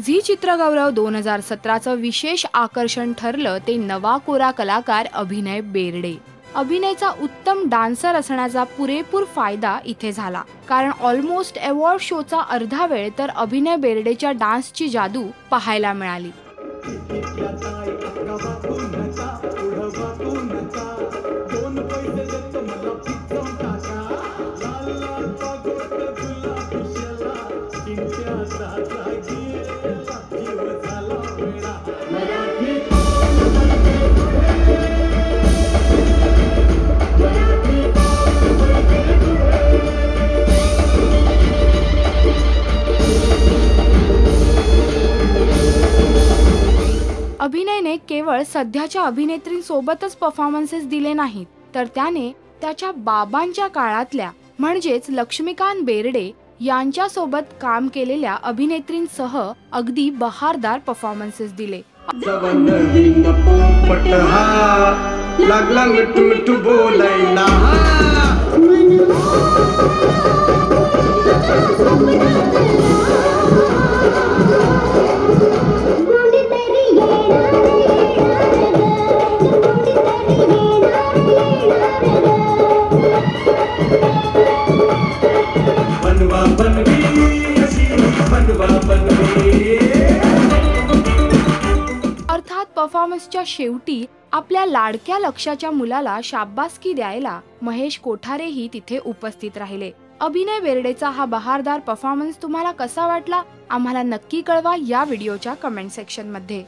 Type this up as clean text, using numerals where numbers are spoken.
Zee चित्रगौरव 2017चं विशेष आकर्षण ठरलं ते नवा कोरा कलाकार अभिनय बेर्डे। अभिनयचा उत्तम डान्सर असण्याचा पुरेपूर फायदा इथे झाला, कारण ऑलमोस्ट अवॉर्ड शोचा अर्धा वेळ तर अभिनय बेर्डेच्या डान्सची जादू पाहायला मिळाली। अभिनयने केवळ सध्याच्या अभिनेत्रींसोबतच परफॉर्मन्सेस दिले नाहीत, तर त्याने त्याच्या बाबांच्या काळातल्या म्हणजेच लक्ष्मीकांत बेर्डे यांच्यासोबत काम केलेल्या अभिनेत्रींसह अगदी बहारदार परफॉर्मन्सेस दिले। अर्थात परफॉर्मन्सच्या शेवटी आपल्या लाडक्या लक्षाच्या मुलाला शाबासकी द्यायला महेश कोठारेही तिथे उपस्थित राहिले। अभिनय बेर्डेचा हा बहारदार परफॉर्मन्स तुम्हाला कसा वाटला आम्हाला नक्की कळवा या व्हिडिओच्या कमेंट सेक्शन मध्ये।